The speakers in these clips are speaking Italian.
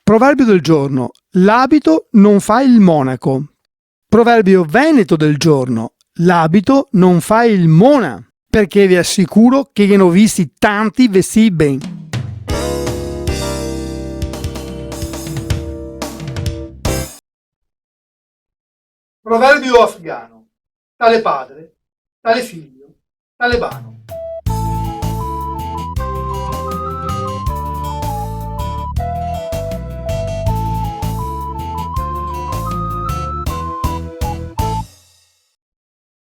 Proverbio del giorno: l'abito non fa il monaco. Proverbio veneto del giorno: l'abito non fa il mona, perché vi assicuro che ne ho visti tanti vestiti ben. Proverbio afghano: tale padre, tale figlio, talebano.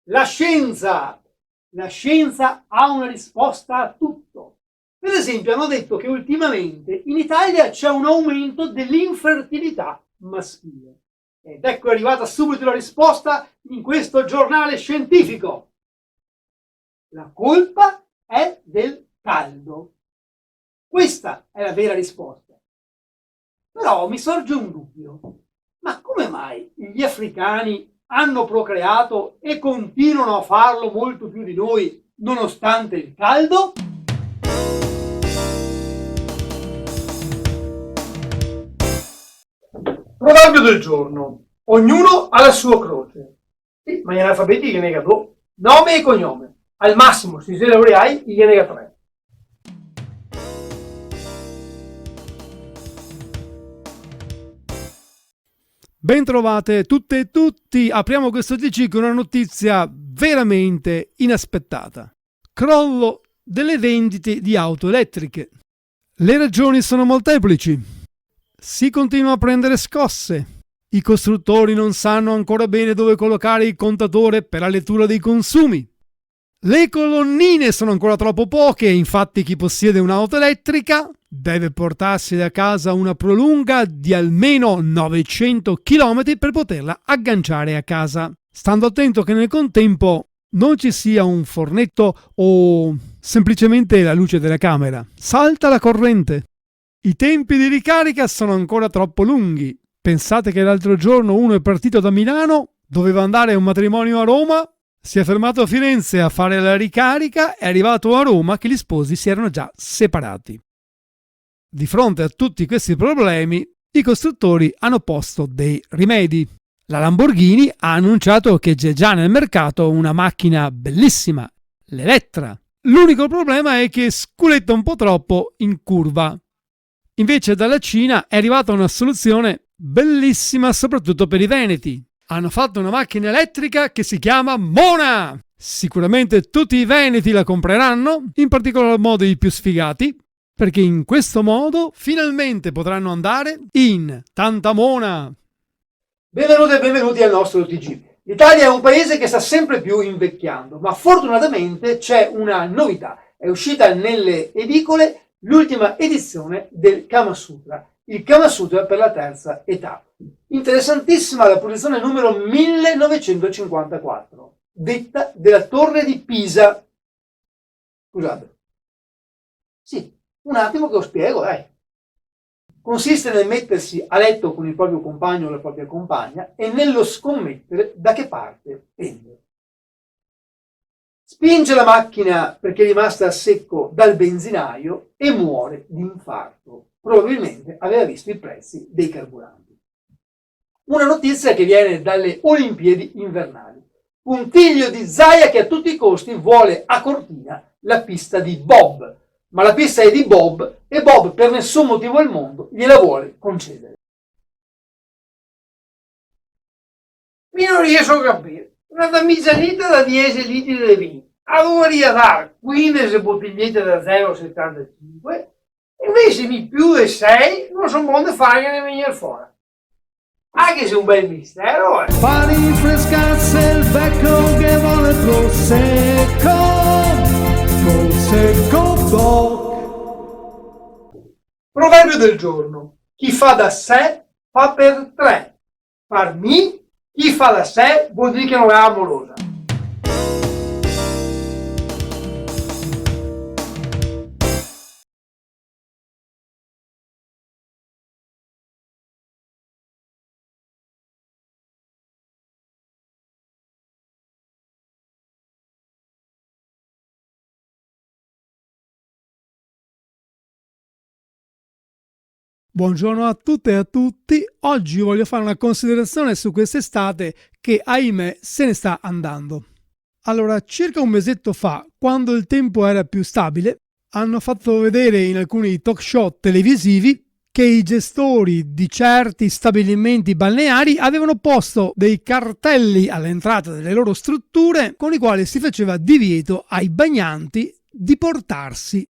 La scienza! La scienza ha una risposta a tutto. Per esempio, hanno detto che ultimamente in Italia c'è un aumento dell'infertilità maschile. Ed ecco è arrivata subito la risposta in questo giornale scientifico. La colpa è del caldo. Questa è la vera risposta. Però mi sorge un dubbio. Ma come mai gli africani hanno procreato e continuano a farlo molto più di noi nonostante il caldo? Proverbio del giorno. Ognuno ha la sua croce. Sì, ma in alfabeti gliene nega due. Nome e cognome. Al massimo, se sei laureai, gliene nega tre. Bentrovate tutte e tutti, apriamo questo TG con una notizia veramente inaspettata. Crollo delle vendite di auto elettriche. Le ragioni sono molteplici. Si continua a prendere scosse. I costruttori non sanno ancora bene dove collocare il contatore per la lettura dei consumi. Le colonnine sono ancora troppo poche, infatti chi possiede un'auto elettrica deve portarsi da casa una prolunga di almeno 900 km per poterla agganciare a casa. Stando attento che nel contempo non ci sia un fornetto o semplicemente la luce della camera. Salta la corrente. I tempi di ricarica sono ancora troppo lunghi. Pensate che l'altro giorno uno è partito da Milano, doveva andare a un matrimonio a Roma, si è fermato a Firenze a fare la ricarica, è arrivato a Roma che gli sposi si erano già separati. Di fronte a tutti questi problemi, i costruttori hanno posto dei rimedi. La Lamborghini ha annunciato che c'è già nel mercato una macchina bellissima, l'Elettra. L'unico problema è che sculetta un po' troppo in curva. Invece dalla Cina è arrivata una soluzione bellissima soprattutto per i veneti. Hanno fatto una macchina elettrica che si chiama Mona. Sicuramente tutti i veneti la compreranno, in particolar modo i più sfigati, perché in questo modo finalmente potranno andare in tanta Mona. Benvenuti e benvenuti al nostro TG. L'Italia è un paese che sta sempre più invecchiando, ma fortunatamente c'è una novità. È uscita nelle edicole l'ultima edizione del Kama Sutra, il Kama Sutra per la terza età. Interessantissima la posizione numero 1954, detta della Torre di Pisa. Scusate. Sì, un attimo che lo spiego, dai. Consiste nel mettersi a letto con il proprio compagno o la propria compagna e nello scommettere da che parte pende. Spinge la macchina perché è rimasta a secco dal benzinaio e muore di infarto. Probabilmente aveva visto i prezzi dei carburanti. Una notizia che viene dalle Olimpiadi invernali. Puntiglio di Zaia che a tutti i costi vuole a Cortina la pista di bob, ma la pista è di Bob e Bob per nessun motivo al mondo gliela vuole concedere. Io non riesco a capire. Una damigianita da 10 litri di vino. Allora dare 15 bottigliette da 0,75 e invece di più di 6 non sono buone fare venire fuori. Anche se è un bel mistero, Fare rinfrescarsi il becco che vuole prosecco doc. Proverbio del giorno. Chi fa da sé fa per tre. Farmi, chi fa da sé vuol dire che non è amorosa. Buongiorno a tutte e a tutti. Oggi voglio fare una considerazione su quest'estate che, ahimè, se ne sta andando. Allora, circa un mesetto fa, quando il tempo era più stabile, hanno fatto vedere in alcuni talk show televisivi che i gestori di certi stabilimenti balneari avevano posto dei cartelli all'entrata delle loro strutture con i quali si faceva divieto ai bagnanti di portarsi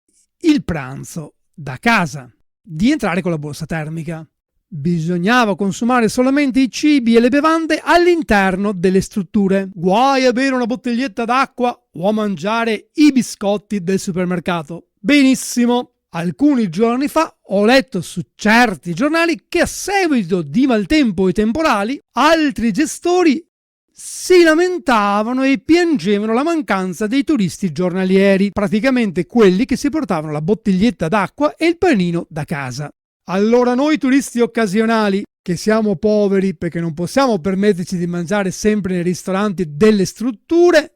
il pranzo da casa, di entrare con la borsa termica. Bisognava consumare solamente i cibi e le bevande all'interno delle strutture. Guai a bere una bottiglietta d'acqua o a mangiare i biscotti del supermercato. Benissimo! Alcuni giorni fa ho letto su certi giornali che a seguito di maltempo e temporali altri gestori si lamentavano e piangevano la mancanza dei turisti giornalieri, praticamente quelli che si portavano la bottiglietta d'acqua e il panino da casa. Allora noi turisti occasionali, che siamo poveri perché non possiamo permetterci di mangiare sempre nei ristoranti delle strutture,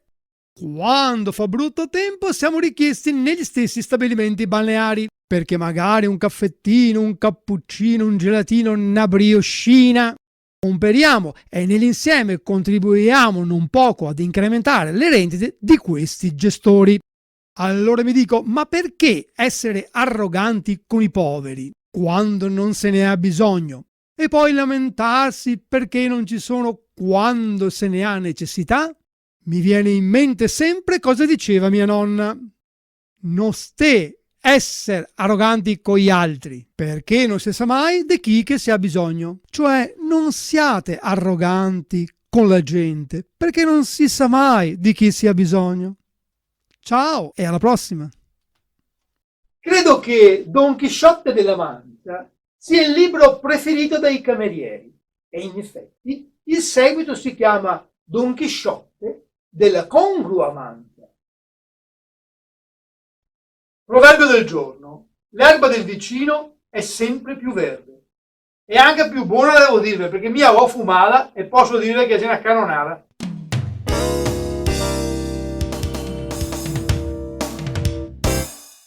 quando fa brutto tempo siamo richiesti negli stessi stabilimenti balneari, perché magari un caffettino, un cappuccino, un gelatino, una brioscina comperiamo e nell'insieme contribuiamo non poco ad incrementare le rendite di questi gestori. Allora mi dico, ma perché essere arroganti con i poveri quando non se ne ha bisogno e poi lamentarsi perché non ci sono quando se ne ha necessità? Mi viene in mente sempre cosa diceva mia nonna: non ste essere arroganti con gli altri, perché non si sa mai di chi che si ha bisogno. Cioè non siate arroganti con la gente, perché non si sa mai di chi si ha bisogno. Ciao e alla prossima. Credo che Don Chisciotte della Mancia sia il libro preferito dai camerieri e in effetti il seguito si chiama Don Chisciotte della Congrua Mancia. Proverbio del giorno: l'erba del vicino è sempre più verde e anche più buona, devo dire, perché mia ho fumata e posso dire che c'è una canonata.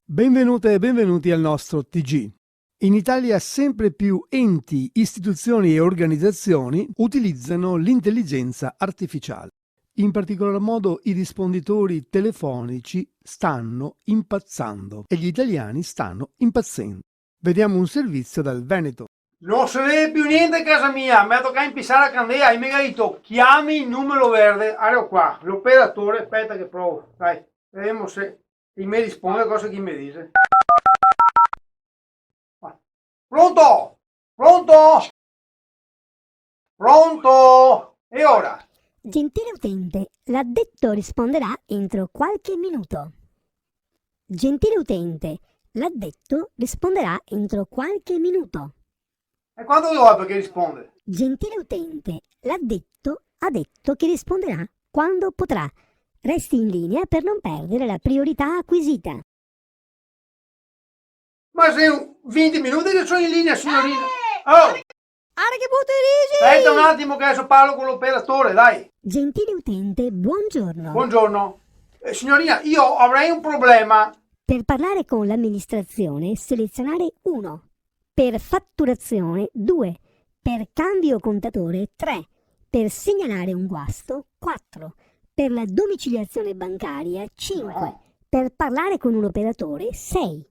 Benvenute e benvenuti al nostro TG. In Italia sempre più enti, istituzioni e organizzazioni utilizzano l'intelligenza artificiale. In particolar modo i risponditori telefonici stanno impazzando e gli italiani stanno impazzendo. Vediamo un servizio dal Veneto. Non se vede più niente a casa mia, mi ha toccato impissare la candela e mi ha detto chiami il numero verde. Allora qua, l'operatore, aspetta che provo, dai, vediamo se mi risponde cosa che mi dice. Pronto? Pronto? Pronto? E ora? Gentile utente, l'addetto risponderà entro qualche minuto. Gentile utente, l'addetto risponderà entro qualche minuto. E quanto vuoi perché risponde? Gentile utente, l'addetto ha detto che risponderà quando potrà. Resti in linea per non perdere la priorità acquisita. Ma se 20 minuti che sono in linea, signorina. Oh, Che butteri! aspetta un attimo che adesso parlo con l'operatore, dai. Gentile utente, buongiorno. Buongiorno. Signorina, io avrei un problema. Per parlare con l'amministrazione, selezionare 1. Per fatturazione 2. Per cambio contatore 3. Per segnalare un guasto 4. Per la domiciliazione bancaria 5. Per parlare con un operatore 6.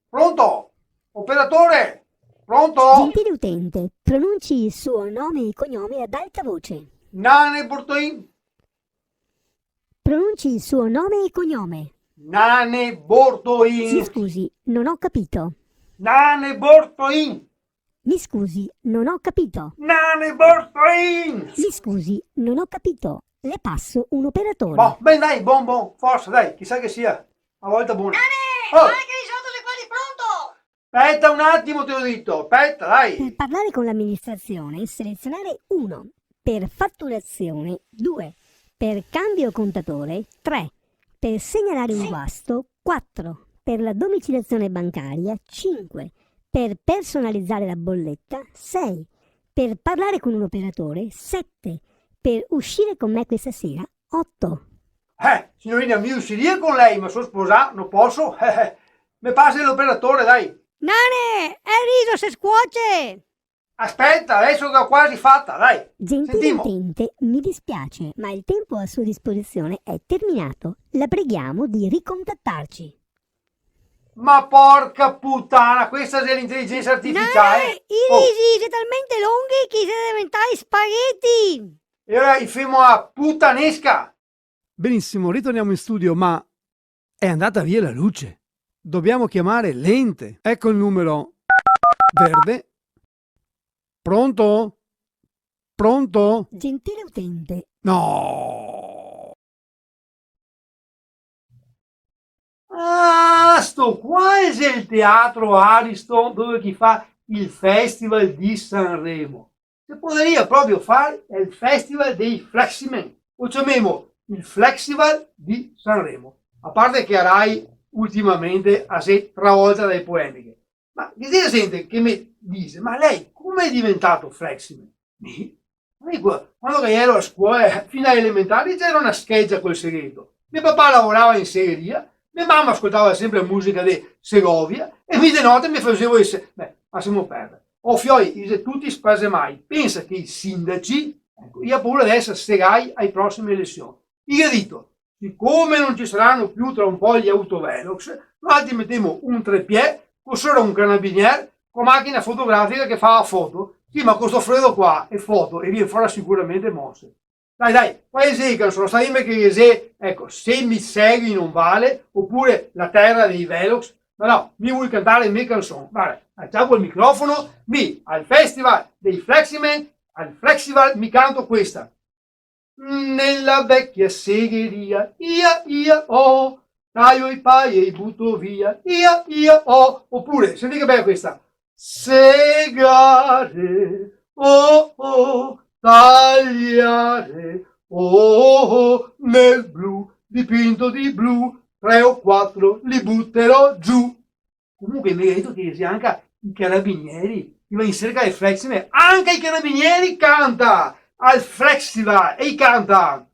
Pronto? Operatore? Pronto? Gentile utente, pronunci il suo nome e cognome ad alta voce. Nane Bortoin? Pronunci il suo nome e cognome. Nane Si Bortoin. scusi, non ho capito. Nane Bortoin. Mi scusi, non ho capito. Nane Bortoin. Mi scusi, non ho capito. Le passo un operatore. Boh, ben dai, buon, forza, dai, chissà che sia. A volta buona. Oh, Guarda che risolto le quali pronto! aspetta un attimo, te l'ho detto. Aspetta, dai. Per parlare con l'amministrazione, selezionare 1. Per fatturazione 2. Per cambio contatore 3. Per segnalare un guasto 4. Per la domiciliazione bancaria 5. Per personalizzare la bolletta 6. Per parlare con un operatore 7. Per uscire con me questa sera 8. Signorina, mi usciria con lei, ma sono sposato, non posso. Mi passi l'operatore, dai. Nane, è riso se scuoce! Aspetta, adesso che ho quasi fatta, dai. Gentile Sentiamo. utente, mi dispiace, ma il tempo a sua disposizione è terminato. La preghiamo di ricontattarci. Ma porca puttana, questa è l'intelligenza artificiale. I Oh, risi sono talmente lunghi che sono diventati spaghetti! e ora il fermo a puttanesca. Benissimo, ritorniamo in studio, ma è andata via la luce. Dobbiamo chiamare l'ente. Ecco il numero verde. Pronto? Pronto? Gentile utente, No! Ah, sto qua è il teatro Ariston dove chi fa il Festival di Sanremo. Si potrebbe proprio fare il Festival dei Fleximen, o chiamiamo il Flexival di Sanremo. A parte che Rai ultimamente ha si travolta dalle polemiche. Ma chi si sente che mi dice, ma lei come è diventato Fleximen? Quando che ero a scuola, fino alle elementari, c'era una scheggia col segreto. Mio papà lavorava in segheria, mia mamma ascoltava sempre musica di Segovia e mi di notte mi facevo lasciamo perdere. O fioi, dice tutti spese mai. Pensa che i sindaci, ecco, io ho paura di essere segai ai prossime elezioni. Io dico, siccome non ci saranno più tra un po' gli autovelox, noi ti mettiamo un trepied, con solo un carabiniere, con macchina fotografica che fa la foto. Sì, ma questo freddo qua è foto e viene fuori sicuramente mosse. Dai, quali canzoni? Sai che se, ecco, se mi segui non vale, oppure La terra dei Velox. No, mi vuoi cantare le mie canzoni? Guarda, acciappo il microfono, al festival dei Fleximen, al festival mi canto questa. Nella vecchia segheria, taglio i pai e butto via, oppure, senti che bella questa. Segare, tagliare, nel blu, dipinto di blu, 3 o 4 li butterò giù. Comunque mi hai detto che sia anche i carabinieri, ti va in cerca del Fleximen, anche i carabinieri canta al Flexival e canta.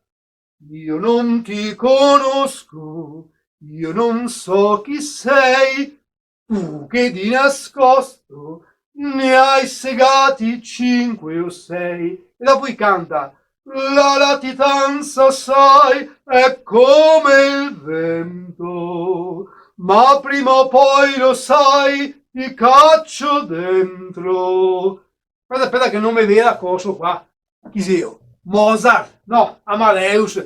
Io non ti conosco, io non so chi sei, tu che di nascosto ne hai segati 5 o 6. E dopo canta, la latitanza sai è come il vento, ma prima o poi lo sai ti caccio dentro. Aspetta che non mi veda coso qua. Chi sei io? Mozart? No, Amadeus.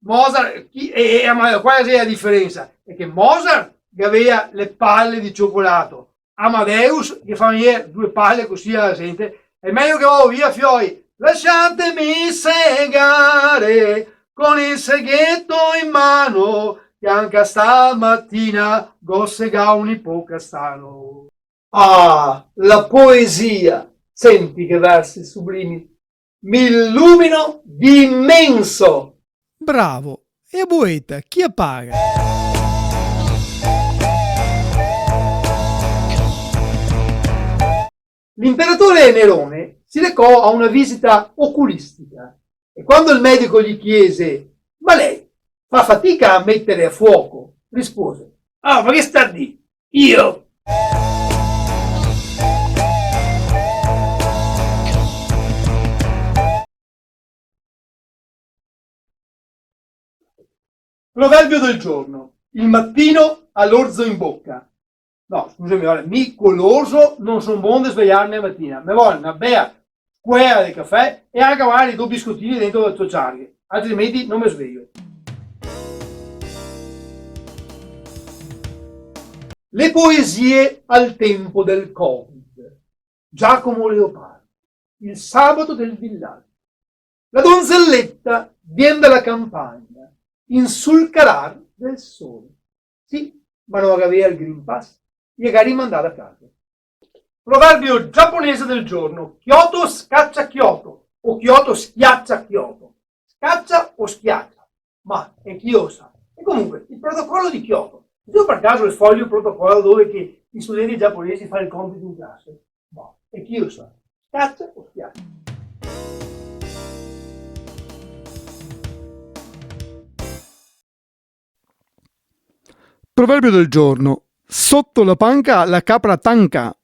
Mozart e Amadeus, qual è la differenza? È che Mozart che aveva le palle di cioccolato, Amadeus che fa venire 2 palle così alla gente. È meglio che vado via fioi. Lasciatemi segare con il seghetto in mano, che anche stamattina go sega un ipocastano. Ah, la poesia! Senti che versi sublimi! Mi illumino di immenso! Bravo! E a Boeta, chi appaga? L'imperatore Nerone si recò a una visita oculistica e quando il medico gli chiese «Ma lei fa fatica a mettere a fuoco?» rispose «Ah, ma che sta di? Io?» Proverbio del giorno. Il mattino ha l'orzo in bocca. No, scusami, ora, mi coloso non sono buono di svegliarmi la mattina. Mi voglio una bella squared di caffè e anche magari 2 biscottini dentro le tociarghe. Altrimenti non mi sveglio. Le poesie al tempo del Covid. Giacomo Leopardi. Il sabato del villaggio. La donzelletta viene dalla campagna in sul carar del sole. Sì, ma non aveva il Green Pass. Gli è rimandato a casa. Proverbio giapponese del giorno. Kyoto scaccia Kyoto o Kyoto schiaccia Kyoto. Scaccia o schiaccia? Ma è Kyoto. E comunque, il protocollo di Kyoto. Io per caso il foglio protocollo dove che gli studenti giapponesi fanno il compito in classe. No, è Kyoto. Scaccia o schiaccia? Proverbio del giorno. Sotto la panca la capra tanca.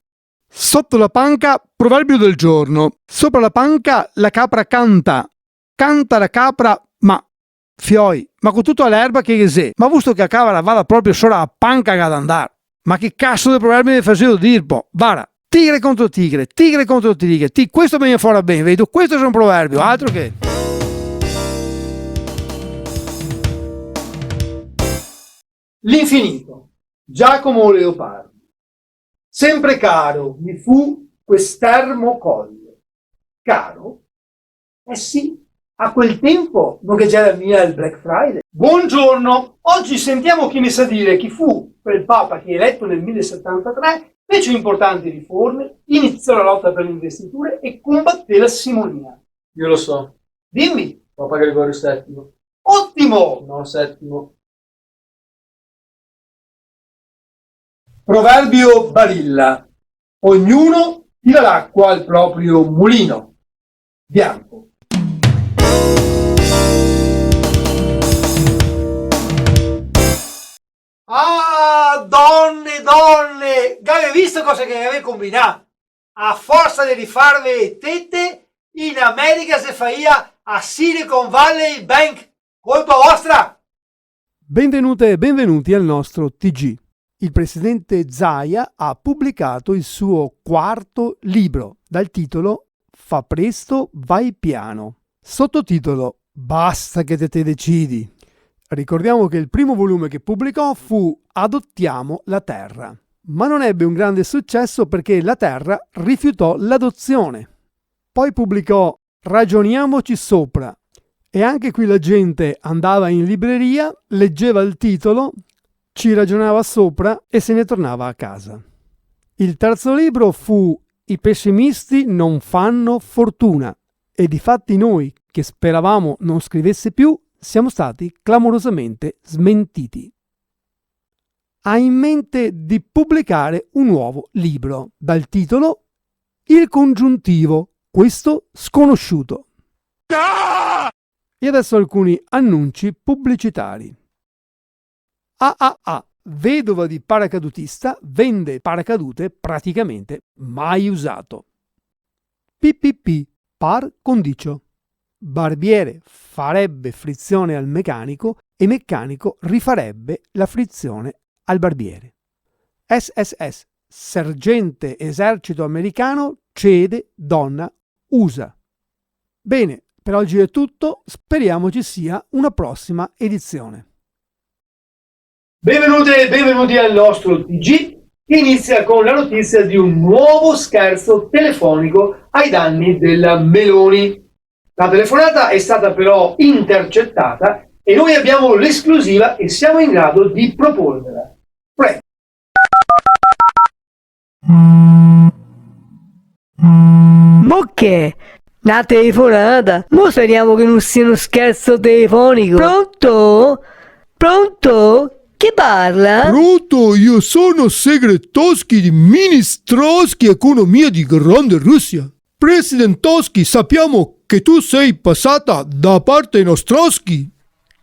Sotto la panca, proverbio del giorno. Sopra la panca la capra canta. Canta la capra, ma fioi, ma con tutta l'erba che sei. Ma visto che la capra va proprio solo a panca ad andare. Ma che cazzo di proverbio mi facevo dir, po'? Vara, tigre contro tigre contro tigre. Questo viene fuori bene, vedo, questo è un proverbio, altro che... L'infinito. Giacomo Leopardi. Sempre caro mi fu quest'ermo colle. Caro? Eh sì, a quel tempo non che c'era mia il Black Friday. Buongiorno, oggi sentiamo chi mi sa dire chi fu quel papa che eletto nel 1073 fece importanti riforme, iniziò la lotta per le investiture e combatté la simonia. Io lo so. Dimmi. Papa Gregorio VII. Ottimo! No, settimo. Proverbio Barilla. Ognuno tira l'acqua al proprio mulino. Bianco. Ah, donne, donne! Avete visto cosa che avete combinato? A forza di rifarvi tette, in America si faia a Silicon Valley Bank. Colpa vostra! Benvenute e benvenuti al nostro TG. Il presidente Zaia ha pubblicato il suo quarto libro dal titolo Fa presto, vai piano. Sottotitolo Basta che te decidi. Ricordiamo che il primo volume che pubblicò fu Adottiamo la Terra, ma non ebbe un grande successo perché la Terra rifiutò l'adozione. Poi pubblicò Ragioniamoci sopra e anche qui la gente andava in libreria, leggeva il titolo, ci ragionava sopra e se ne tornava a casa. Il terzo libro fu I pessimisti non fanno fortuna e difatti noi, che speravamo non scrivesse più, siamo stati clamorosamente smentiti. Ha in mente di pubblicare un nuovo libro dal titolo Il congiuntivo, questo sconosciuto. E adesso alcuni annunci pubblicitari. AAA, vedova di paracadutista, vende paracadute praticamente mai usato. PPP, par condicio. Barbiere farebbe frizione al meccanico e meccanico rifarebbe la frizione al barbiere. SSS, sergente esercito americano, cede, donna, usa. Bene, per oggi è tutto, speriamo ci sia una prossima edizione. Benvenute e benvenuti al nostro TG che inizia con la notizia di un nuovo scherzo telefonico ai danni della Meloni. La telefonata è stata però intercettata e noi abbiamo l'esclusiva e siamo in grado di proporvela. Prego. Ma che? Una telefonata? Mo speriamo che non sia uno scherzo telefonico. Pronto? Pronto? Chi parla? Pronto, io sono Segretoschi di Ministroschi Economia di Grande Russia. President Toschi, sappiamo che tu sei passata da parte nostroschi.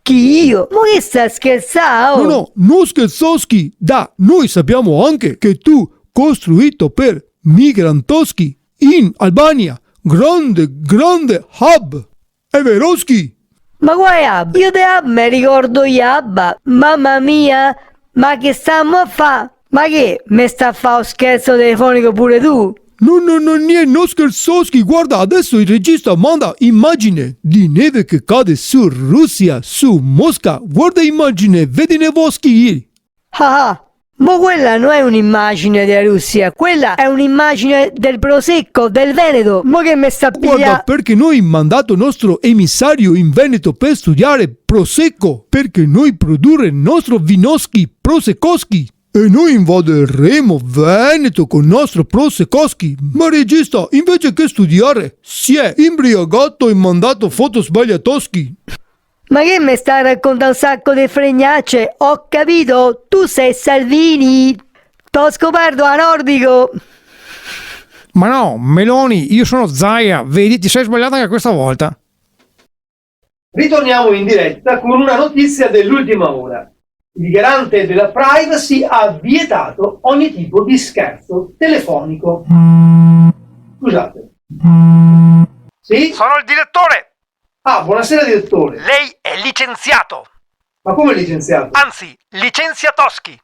Chi io? Ma che sta scherzando? No, non scherzoschi. Noi sappiamo anche che tu costruito per Migrantoschi in Albania. Grande hub. È veroschi? Ma quale hub? Io di hub mi ricordo Yabba. Mamma mia, ma che stiamo a fa? Ma che? Mi sta a fare un scherzo telefonico pure tu? No, non scherzoschi. Guarda, adesso il regista manda immagine di neve che cade su Russia, su Mosca. Guarda immagine, vedi nevoschi. Ah, ma quella non è un'immagine della Russia, quella è un'immagine del Prosecco, del Veneto. Ma che mi sta a Guarda, pigliare? perché noi mandato nostro emissario in Veneto per studiare Prosecco, perché noi produrre il nostro vinoschi Prosecoschi. E noi invaderemo Veneto con il nostro Prosecoschi. Ma regista, invece che studiare, si è imbriagato e mandato foto sbagliatoschi. Ma che mi stai raccontando un sacco di fregnacce? Ho capito, tu sei Salvini. T'ho scoperto a Nordico. Ma no, Meloni, io sono Zaia. Vedi, ti sei sbagliata anche questa volta. Ritorniamo in diretta con una notizia dell'ultima ora. Il garante della privacy ha vietato ogni tipo di scherzo telefonico. Scusate. Sì? Sono il direttore! Ah, buonasera direttore. Lei è licenziato! Ma come licenziato? Anzi, licenziatoschi!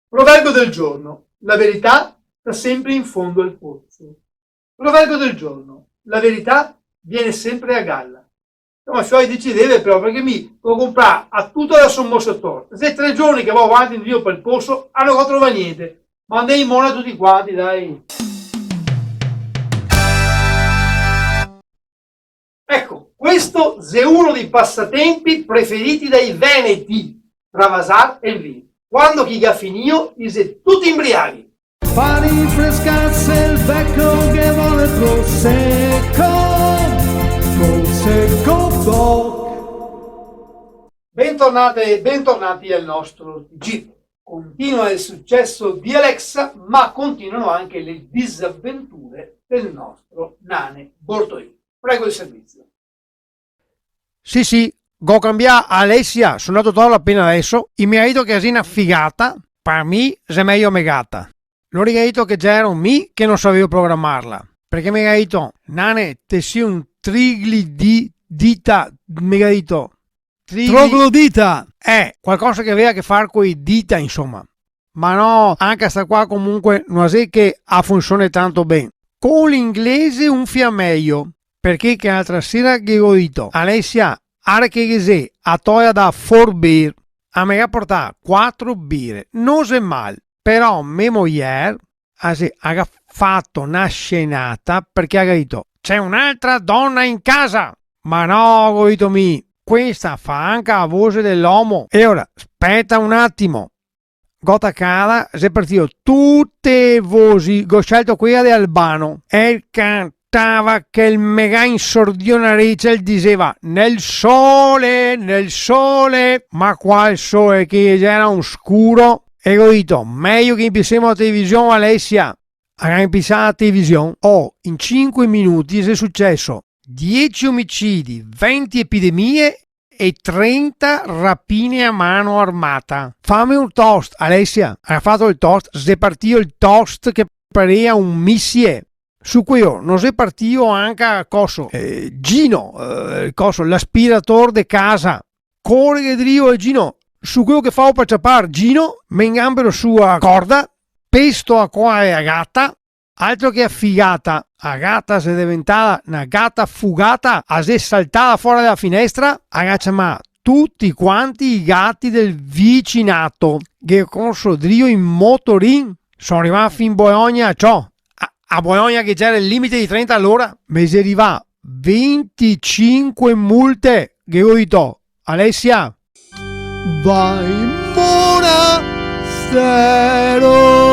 Proverbio del giorno. La verità sta sempre in fondo al pozzo. Proverbio del giorno. La verità viene sempre a galla. Ma cioè decidere però perché mi devo comprare a tutto la sommosatore. Se 3 giorni che vado avanti in giro per il posto, non trovo niente. Manda in mona tutti quanti, dai. Ecco, questo è uno dei passatempi preferiti dai veneti, travasar e il vino. Quando chi ha finito, siete tutti imbriaghi. Per rinfrescarsi il becco che vuole prosecco, prosecco doc. Bentornati al nostro TG. Continua il successo di Alexa, ma continuano anche le disavventure del nostro Nane Bortolini. Prego il servizio. Sì, go cambiare Alessia, sono andato trovare appena adesso, e mi ha detto che è una figata, per me è meglio megata. L'ho detto che c'era un mi che non sapevo programmarla, perché mi ha detto, Nane, te sei un triglidita, mi ha detto, Troglodita! Qualcosa che aveva a che fare con i dita, insomma. Ma no, anche sta qua comunque non è che ha funzione tanto bene. Con l'inglese un fiammeio, perché che l'altra sera che ho detto, Alessia, ara che sei a toia da 4 beer, a me ha portato 4 birre, non c'è male, però mia moglie ha fatto una scenata perché ha detto, c'è un'altra donna in casa, ma no, ho detto mi. Questa fa anche la voce dell'uomo. E ora, aspetta un attimo. Gota cara, si è partito tutte voci. Ho scelto quella di Albano. E cantava che il mega insordionarice diceva nel sole. Ma qua il sole che era un scuro. E ho detto, meglio che impissiamo la televisione, Alessia. Ha impiegato la televisione. In 5 minuti è successo 10 omicidi, 20 epidemie e 30 rapine a mano armata. Fammi un toast, Alessia. Ha fatto il toast, si è partito il toast che pareva un missile. Su cui non si è partito anche a coso. Gino, l'aspiratore di casa. Corre che Dio e Gino. Su quello che fa per ciappare, Gino, me ingambero sua corda, pesto a qua e a gatta. Altro che affigata, a gatta si è diventata una gatta fugata, si è saltata fuori dalla finestra, ma tutti quanti i gatti del vicinato che corso Drio in motorin sono arrivati fin Bologna, a Bologna che c'era il limite di 30 all'ora, mi si arriva 25 multe che ho detto, Alessia, Vai monastero.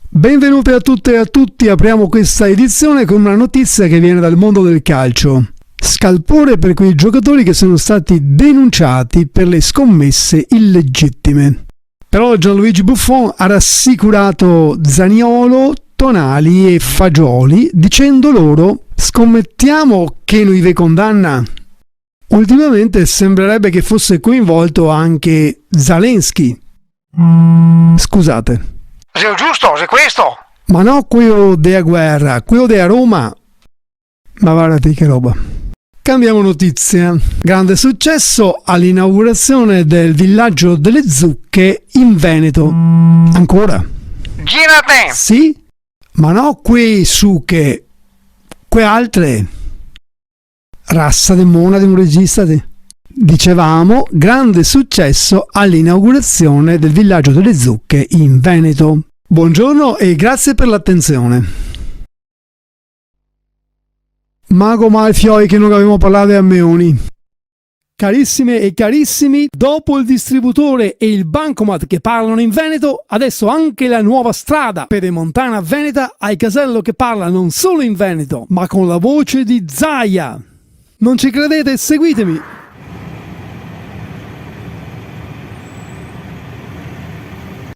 Benvenute a tutte e a tutti, apriamo questa edizione con una notizia che viene dal mondo del calcio. Scalpore per quei giocatori che sono stati denunciati per le scommesse illegittime. Però Gianluigi Buffon ha rassicurato Zaniolo, Tonali e Fagioli dicendo loro scommettiamo che non vi condanna. Ultimamente sembrerebbe che fosse coinvolto anche Zelensky. Scusate. Sei giusto, sei questo! Ma no quello della guerra, quello della Roma. Ma guardate che roba. Cambiamo notizia. Grande successo all'inaugurazione del villaggio delle zucche in Veneto. Ancora? Girate! Sì? Ma no quei sucche. Que altre. Razza de mona di un regista. Dicevamo, grande successo all'inaugurazione del villaggio delle zucche in Veneto. Buongiorno e grazie per l'attenzione. Mago Malfioi che non avevamo parlato a Meoni. Carissime e carissimi, dopo il distributore e il bancomat che parlano in Veneto, adesso anche la nuova strada pedemontana veneta al casello che parla non solo in Veneto, ma con la voce di Zaia. Non ci credete? Seguitemi!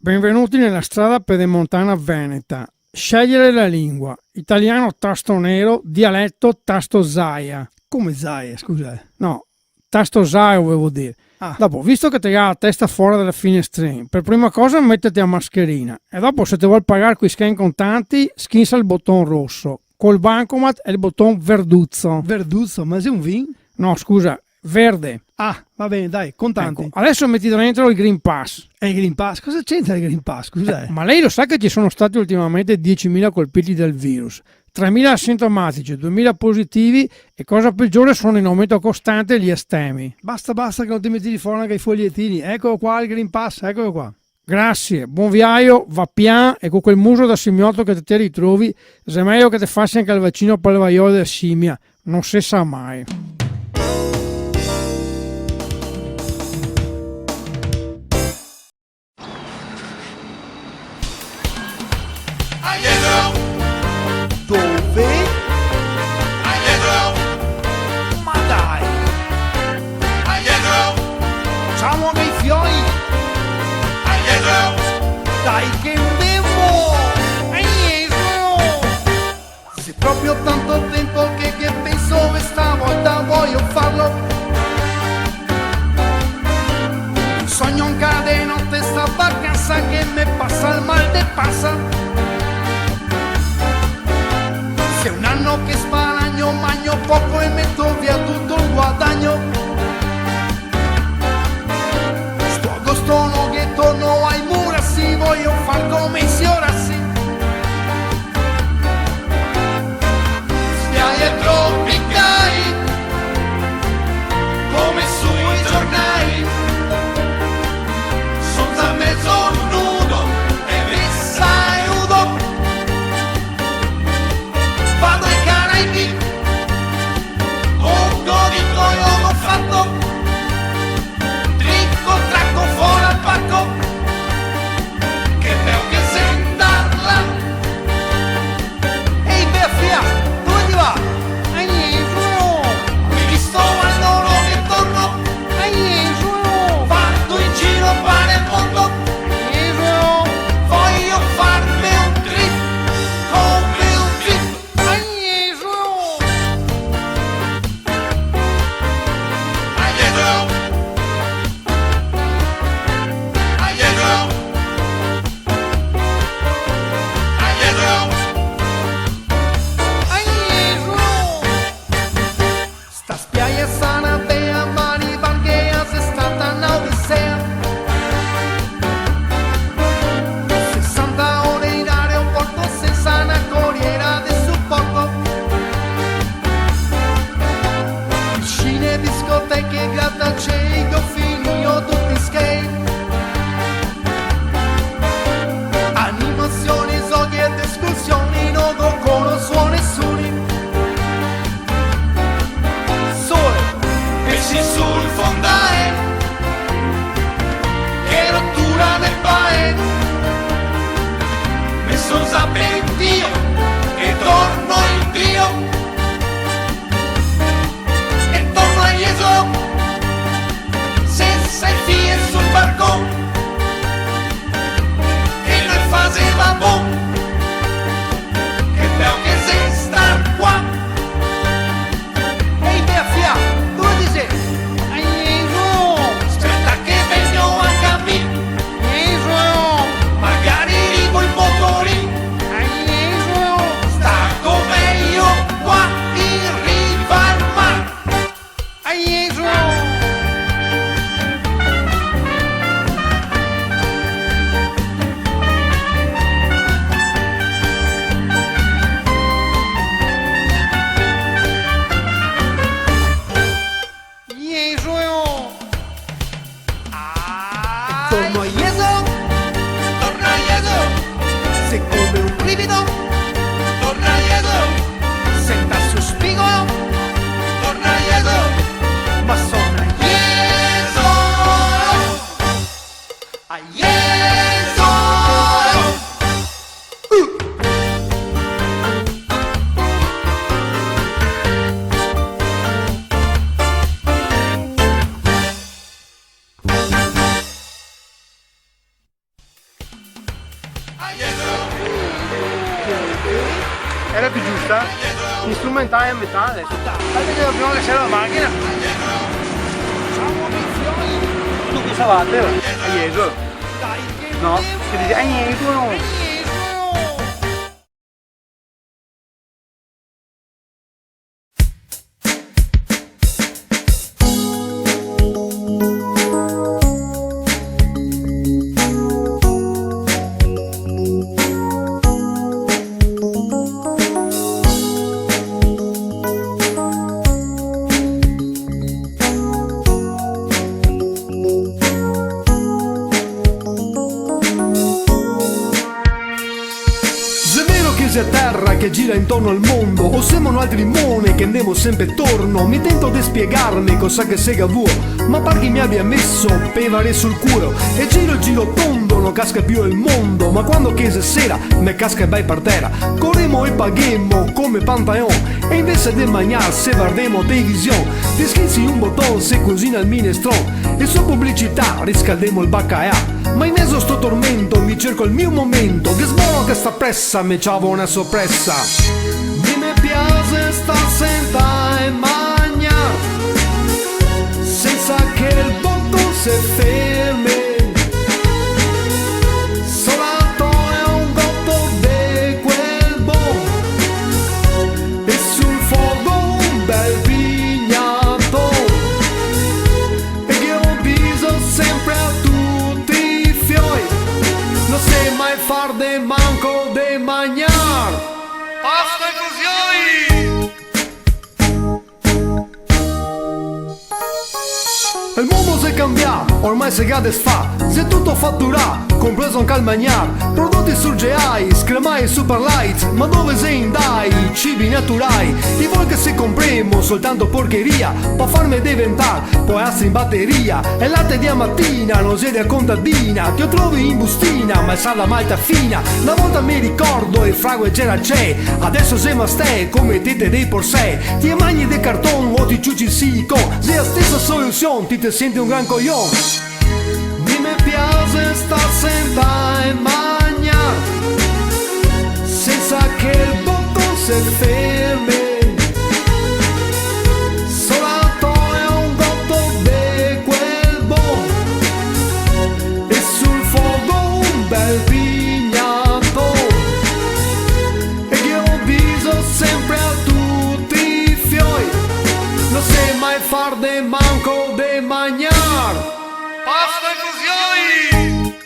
Benvenuti nella strada pedemontana veneta. Scegliere la lingua. Italiano tasto nero, dialetto tasto Zaia. Come Zai, scusa. No, tasto SAE volevo dire. Ah. Dopo, visto che ti ha la testa fuori dalla finestrina, per prima cosa mettete a mascherina e dopo se ti vuoi pagare con i scan contanti, schincia il bottone rosso, col bancomat è il bottone verduzzo. Verduzzo, ma sei un vin? No, scusa, verde. Ah, va bene, dai, contanti. Ecco, adesso metti dentro il Green Pass. E il Green Pass? Cosa c'entra il Green Pass? Cos'è? Ma lei lo sa che ci sono stati ultimamente 10.000 colpiti dal virus, 3.000 asintomatici, 2.000 positivi e cosa peggiore sono in aumento costante gli estemi. Basta che non ti metti di fuori anche i fogliettini. Eccolo qua il Green Pass, eccolo qua. Grazie, buon viaggio, va pian e con quel muso da simiotto che te ritrovi, se è meglio che ti faccia anche il vaccino per le vaiole della scimmia, non si sa mai. Dove? Ma dai! Siamo anche i fiori! Dai che un devo! Se proprio tanto tempo che penso questa volta voglio farlo. Sogno un cade notte sta vacanza che me passa il mal de passa. Se un anno che sparagno, magno poco e metto via tutto il guadagno. Sto agosto no che torno ai murassi, voglio far come si orassi. Spiagge tropicali, come sui giornali. Sono da mezzo nudo e vessa e udo. Vado ai Caraibi, un godito io l'ho fatto, tricco, tracco, fuori al pacco, che bello che sei andarla. Ehi Beafia, dove ti va? Mi visto quando non che torno, vado in giro per il mondo, voglio farmi un trip, come un trip. Sta spiaggia sana bea, mani banchea, se stata un'odissea. 60 ore in aeroporto senza una corriera di supporto. Piscine, discoteche, grattacieli, goffini o tutti skate. Animazioni, giochi ed escursioni, non lo conosco nessuno. Sole, pesci sul fondale, che rottura nel paese. Mi son sapentio e torno in Dio, e torno a Gesù, se sei fie sul barcone, che noi facevamo, che bello che sei star qua. Ehi Beafia, dove ti sei? Aspetta che vengo anche a me, magari arrivo in motori, sta come io qua in riva al mare. Torno a Gesù, se come un brivido, torna a Gesù, senta su spigolo, torna a Gesù, ma sono a Gesù, a Gesù. strumentale a metà adesso. Guardate che dobbiamo lasciare la macchina. Tu cosa fate? A Jesolo? No? Si dice a Jesolo. A terra che gira intorno al mondo o siamo altri limone che andiamo sempre attorno. Mi tento di spiegarmi cosa che sega vuo, ma par che mi abbia messo pevare sul culo e giro tondo non casca più il mondo. Ma quando chiese sera me casca e vai per terra, corremo e paghiamo come Pantheon e invece di mangiare se guardiamo televisione ti schizzi un bottone se cucina il minestrone e su pubblicità riscaldiamo il baccalà. Ma in mezzo a sto tormento mi cerco il mio momento, che sboro che sta pressa mi c'avo una soppressa. Mi me piace sta senta e magna senza che il bottone si fermi. Solato è un gotto di quel bon e sul fuoco un bel vignato e che ho bisogno sempre a non sei mai far de manco de magnar. Pasta e fusioni. Il mondo si cambia, ormai si gade sfa, si è tutto fatturà, compreso anche il magnar. Prodotti surgeai, scremai super light, ma dove sei indai? Cibi naturali, i vol che se compremo soltanto porcheria, per farmi diventare, poi essere in batteria. E latte di mattina, non sei da contadina, che lo trovi in bustina, ma sa la malta fina. Una volta mi ricordo il frago c'era c'è, adesso sei mastè, come tete dei porsè. Ti mangi di carton o ti ciuci il silicone, se la stessa soluzione, ti te senti un gran coglione. Mi piace sta senta e magna senza che il bottone si fermi. Solato è un gotto di quel bon e sul fuoco un bel vignato e che ho bisogno sempre a tutti i fioi. Non sei mai far de manco de magnar. Pasta e fusioni!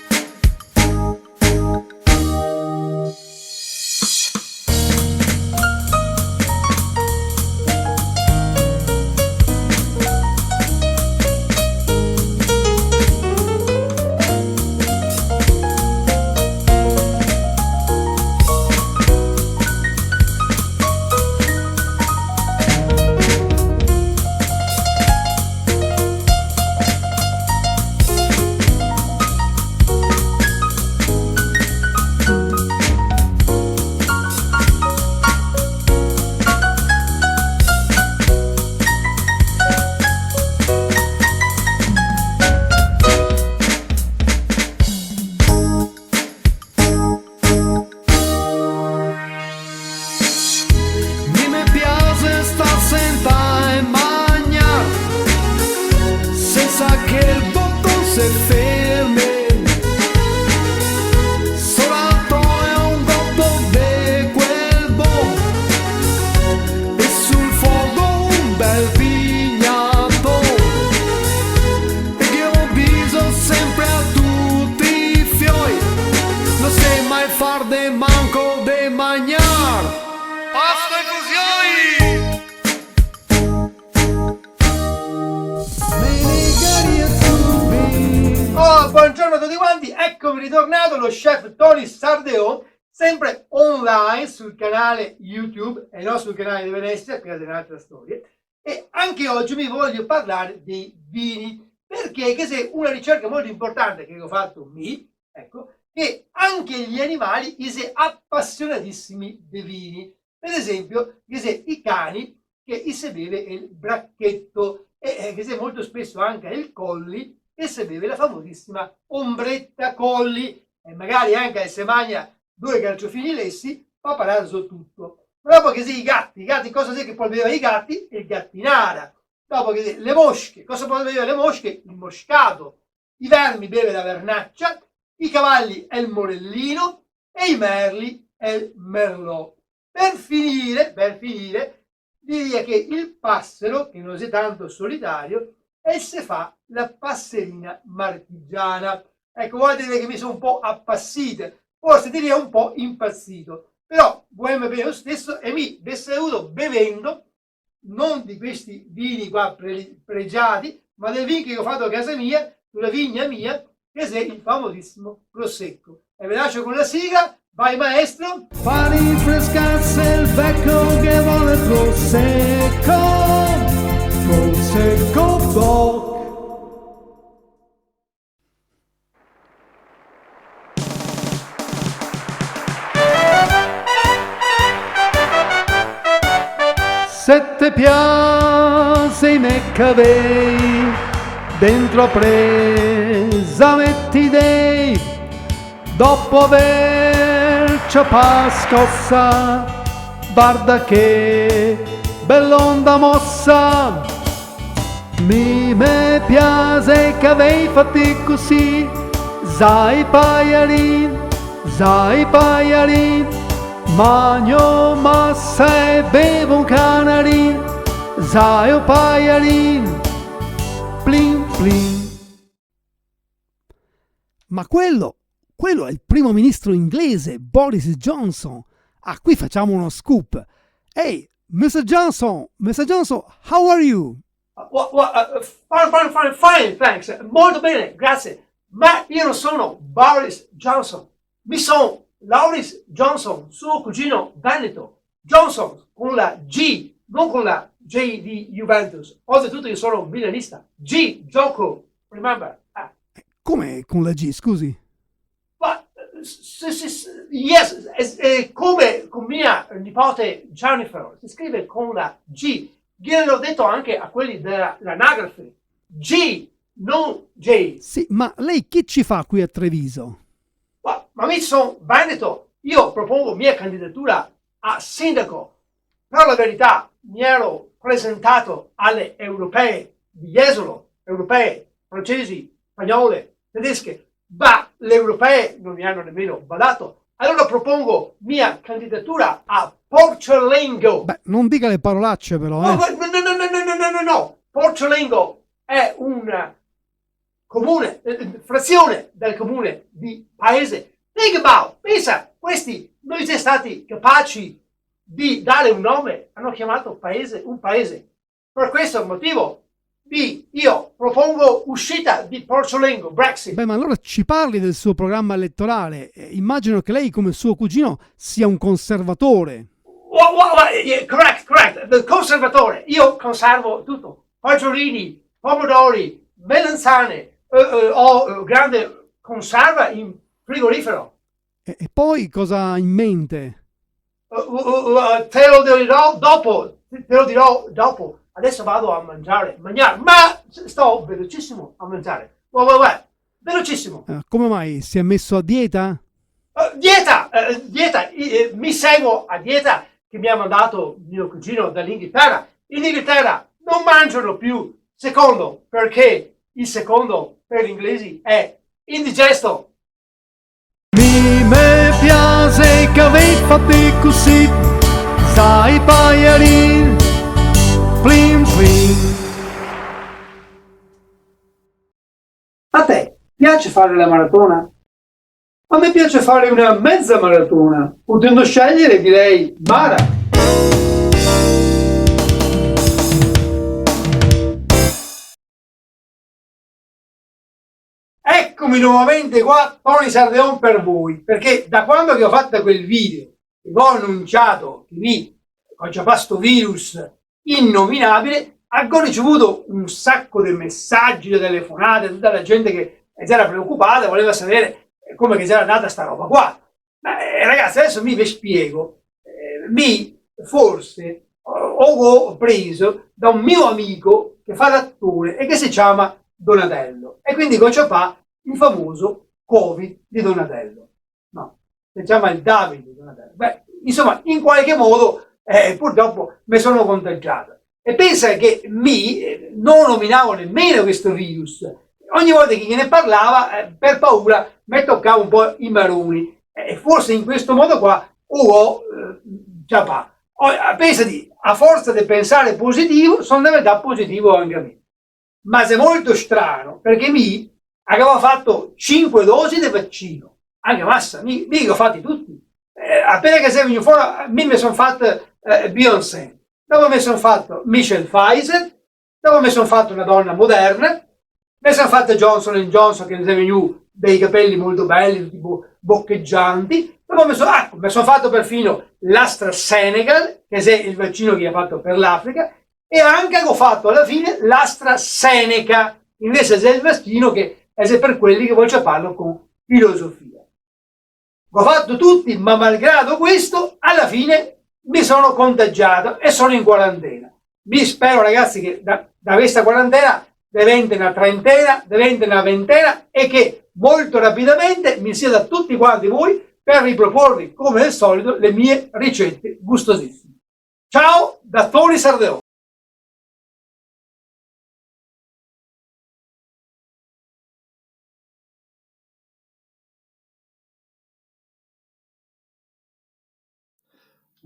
Buongiorno a tutti quanti, eccomi ritornato, lo chef Tony Sardeon, sempre online sul canale YouTube e non sul canale di Venezia, qui è un'altra storia. E anche oggi vi voglio parlare dei vini, perché che è una ricerca molto importante che ho fatto ecco, che anche gli animali sono appassionatissimi dei vini. Per esempio, i cani che si beve il bracchetto e che si molto spesso anche il colli e si beve la famosissima ombretta colli e magari anche se mangia due carciofini lessi fa parlare su tutto. i gatti cosa c'è che può bere i gatti? Il gattinara. Dopo che le mosche, cosa possono bere le mosche? Il moscato. I vermi beve la vernaccia, i cavalli è il morellino e i merli è il merlot. Per finire, direi che il passero, che non è tanto solitario, e se fa la passerina marchigiana. Ecco, vuol dire che mi sono un po' appassite, forse direi un po' impazzito, però vuoi bene lo stesso e mi saluto bevendo non di questi vini qua pregiati, ma del vino che ho fatto a casa mia, sulla vigna mia, che è il famosissimo Prosecco. E vi lascio con la sigla. Vai maestro! Fa rinfrescarsi il becco che vuole Prosecco, Prosecco Bock. Se te piace i Maccabei, dentro presa metti dei, dopo averci scossa, guarda che bell'onda mossa. Me piace che avevi fatti così, sai paiarin, magno massa e bevo un canarin, sai o paiarin, plin plin. Ma quello è il primo ministro inglese, Boris Johnson. Ah, qui facciamo uno scoop. Hey, Mr. Johnson, how are you? Fine, thanks. Molto bene, grazie. Ma io non sono Boris Johnson. Mi sono Lauris Johnson, suo cugino Veneto. Johnson con la G, non con la J di Juventus. Oltretutto io sono milanista. G, gioco, remember? Come con la G, scusi? Yes, come con mia nipote Jennifer, si scrive con la G. Gliel'ho detto anche a quelli dell'anagrafe. G, non J. Sì, ma lei che ci fa qui a Treviso? Ma mi sono Veneto, io propongo mia candidatura a sindaco. Per la verità mi ero presentato alle europee di Jesolo, europee, francesi, spagnole, tedesche, ma le europee non mi hanno nemmeno badato. Allora propongo mia candidatura a Porciolengo. Beh, non dica le parolacce però, No. Porciolengo è un comune, frazione del comune di Paese. Think about, pensa, questi non siamo stati capaci di dare un nome, hanno chiamato paese un paese. Per questo motivo io propongo uscita di Porciolengo, Brexit. Beh, ma allora ci parli del suo programma elettorale. Immagino che lei, come suo cugino, sia un conservatore. Yeah, correct, del conservatore. Io conservo tutto. Fagiolini, pomodori, melanzane, ho grande conserva in frigorifero. E poi cosa ha in mente? Te lo dirò dopo. Adesso vado a mangiare, ma sto velocissimo a mangiare. Velocissimo. Come mai? Si è messo a dieta? Dieta, mi seguo a dieta che mi ha mandato mio cugino dall'Inghilterra. In Inghilterra non mangiano più secondo, perché il secondo per gli inglesi è indigesto. Me piace che avevi fatti così, sai paiarin, plin plin. A te piace fare la maratona? A me piace fare una mezza maratona. Potendo scegliere direi Mara. Eccomi nuovamente qua, Tony Sardeon per voi, perché da quando che ho fatto quel video che ho annunciato che ho già questo virus innominabile, ho ricevuto un sacco di messaggi, di telefonate, tutta la gente che era preoccupata, voleva sapere come che era andata sta roba qua. Ma ragazzi, adesso vi spiego. Forse ho preso da un mio amico che fa l'attore e che si chiama Donatello, e quindi cosa fa? Il famoso Covid di Donatello. No, si chiama il Davide Donatello. Beh, insomma, in qualche modo purtroppo mi sono contagiato. E pensa che non nominavo nemmeno questo virus. Ogni volta che gliene parlava, per paura, mi toccava un po' i maroni. E forse in questo modo qua pensati, a forza di pensare positivo, sono diventato positivo anche a me. Ma è molto strano, perché aveva fatto 5 dosi di vaccino, anche massa, mica ho fatti tutti. Appena che sei venuto fuori, mi sono fatto Beyoncé, dopo mi sono fatto Michelle Pfizer, dopo mi sono fatto una donna moderna, mi sono fatto Johnson Johnson, che mi è venuto dei capelli molto belli, tipo boccheggianti, dopo mi sono fatto perfino l'AstraZeneca, che è il vaccino che ha fatto per l'Africa, e anche ho fatto alla fine l'AstraZeneca, invece è il vaccino che è per quelli che voi ci parlo con filosofia. L'ho fatto tutti, ma malgrado questo, alla fine mi sono contagiato e sono in quarantena. Vi spero, ragazzi, che da questa quarantena diventi una trentena, diventi una ventena e che molto rapidamente mi sia da tutti quanti voi per riproporvi, come al solito, le mie ricette gustosissime. Ciao da Tony Sardeò.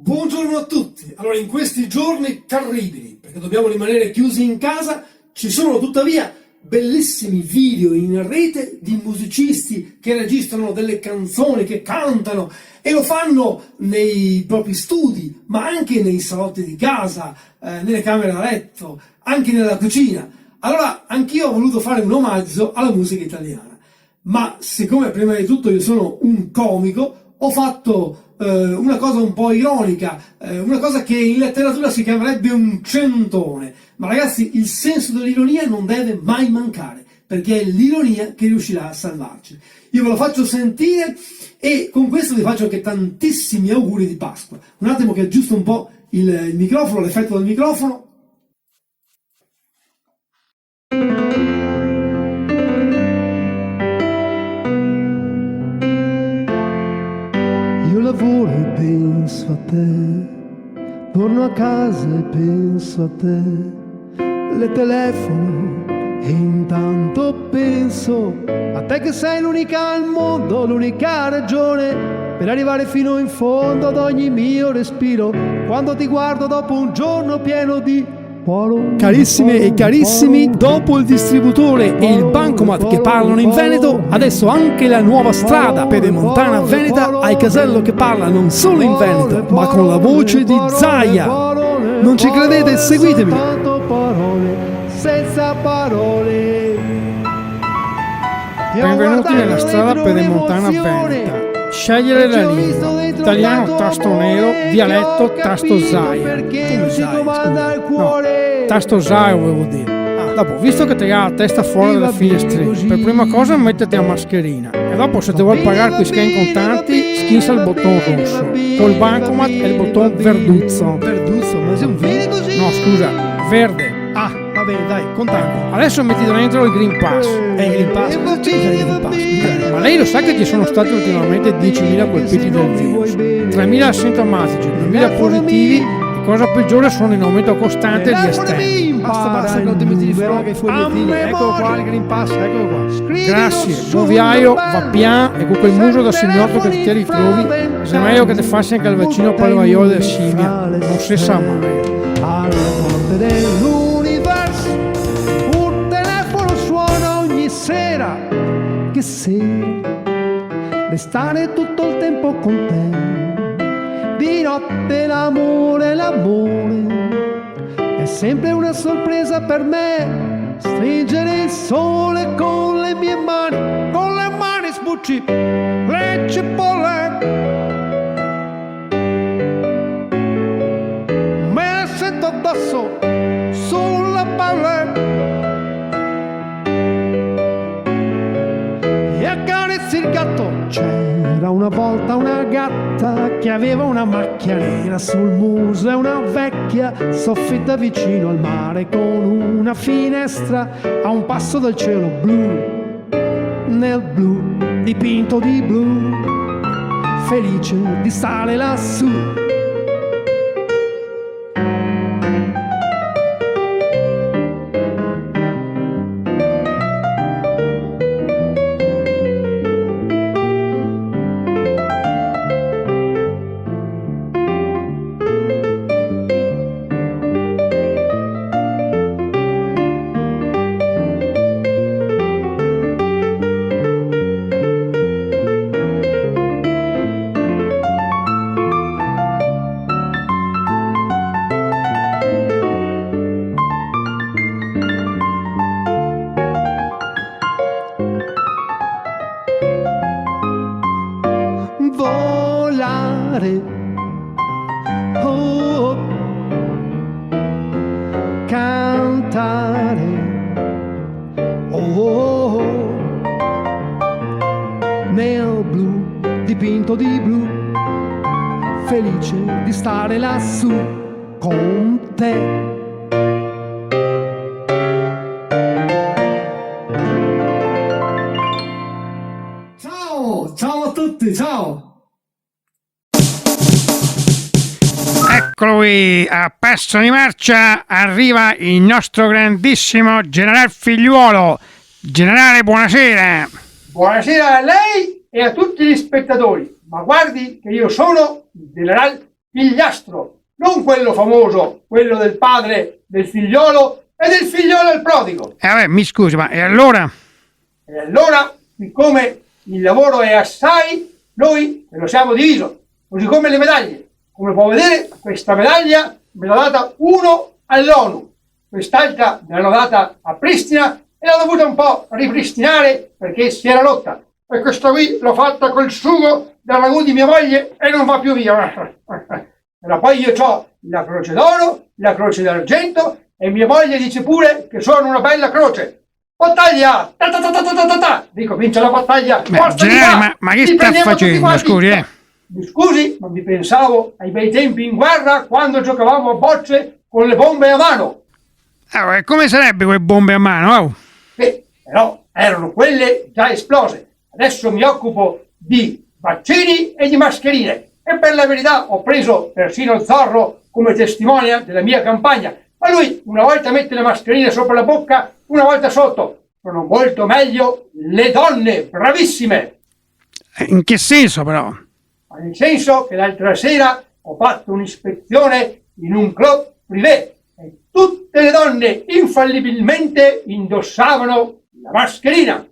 Buongiorno a tutti. Allora, in questi giorni terribili, perché dobbiamo rimanere chiusi in casa, ci sono tuttavia bellissimi video in rete di musicisti che registrano delle canzoni, che cantano e lo fanno nei propri studi, ma anche nei salotti di casa, nelle camere da letto, anche nella cucina. Allora, anch'io ho voluto fare un omaggio alla musica italiana, ma siccome prima di tutto io sono un comico, ho fatto una cosa un po' ironica, una cosa che in letteratura si chiamerebbe un centone. Ma ragazzi, il senso dell'ironia non deve mai mancare, perché è l'ironia che riuscirà a salvarci. Io ve lo faccio sentire e con questo vi faccio anche tantissimi auguri di Pasqua. Un attimo che aggiusto un po' il microfono, l'effetto del microfono. Io lavoro e penso a te, torno a casa e penso a te, le telefono e intanto penso a te che sei l'unica al mondo, l'unica ragione per arrivare fino in fondo ad ogni mio respiro, quando ti guardo dopo un giorno pieno di Carissime e carissimi, dopo il distributore e il bancomat che parlano in veneto, adesso anche la nuova strada Pedemontana Veneta ha il casello che parla non solo in veneto, ma con la voce di Zaia. Non ci credete? Seguitemi! Senza parole. Benvenuti nella strada Pedemontana Veneta. Scegliere la lingua. Italiano tasto nero, dialetto tasto Zaia. Come Zaia? No, tasto Zaia volevo dire. Dopo, visto che ti ha la testa fuori dalla finestrina, per prima cosa mettiti a mascherina. E dopo, se ti vuoi pagare con i scan contanti, schissa il bottone rosso. Col bancomat è il bottone verduzzo. Verduzzo? Ma sei un verde così? No, scusa, verde. Ah, va bene, dai, contanti. Adesso metti dentro il Green Pass. Il Green Pass? Cosa c'entra il Green Pass? Scusate. Ma lei lo sa che ci sono stati ultimamente 10.000 colpiti del virus, 3.000 asintomatici, 2.000 positivi e cosa peggiore sono in aumento costante gli esterni. Basta che non ti metti di fronte ai fogliettini. Eccolo qua il Green Pass, eccolo qua. Grazie, noviaio, va piano e con quel muso da signotto che ti ritrovi, se è meglio che ti fassi anche il vaccino per il vaiolo della scimmia, non si sa mai. Alla porta dell'universo un telefono suona ogni sera. Che sera restare tutto il tempo con te, di notte l'amore è sempre una sorpresa per me. Stringere il sole con le mie mani sbucci le cipolle, me le sento addosso sulla pelle e accarezzi il gatto. C'era una volta una gatta che aveva una macchia nera sul muso e una vecchia soffitta vicino al mare con una finestra a un passo dal cielo blu, nel blu dipinto di blu, felice di stare lassù. cantare, oh, cantare, oh, nel blu, dipinto di blu, felice di stare lassù con te. Ciao a tutti, ciao! Eccolo qui, a passo di marcia arriva il nostro grandissimo generale Figliuolo. Generale, buonasera. Buonasera a lei e a tutti gli spettatori. Ma guardi che io sono il general Figliastro, non quello famoso, quello del padre, del figliolo e del figliolo al prodigo. Vabbè, mi scusi, ma e allora? E allora, siccome il lavoro è assai, noi ce lo siamo diviso, così come le medaglie. Come può vedere, questa medaglia me l'ha data uno all'ONU, quest'altra me l'hanno data a Pristina e l'ho dovuta un po' ripristinare perché si era rotta. E questa qui l'ho fatta col sugo del ragù di mia moglie e non va più via. Però poi io ho la croce d'oro, la croce d'argento e mia moglie dice pure che sono una bella croce. Battaglia! Ta ta ta ta ta ta ta ta! Ricomincia la battaglia. Forza di generale, là! ma che Ci sta prendiamo tutti facendo? quanti. Scusi, Mi scusi, ma mi pensavo ai bei tempi in guerra quando giocavamo a bocce con le bombe a mano. E come sarebbe quelle bombe a mano? Oh? Beh, però erano quelle già esplose. Adesso mi occupo di vaccini e di mascherine. E per la verità ho preso persino Zorro come testimone della mia campagna. Ma lui una volta mette le mascherine sopra la bocca, una volta sotto. Sono molto meglio le donne, bravissime. In che senso però? Ma nel senso che l'altra sera ho fatto un'ispezione in un club privé e tutte le donne infallibilmente indossavano la mascherina.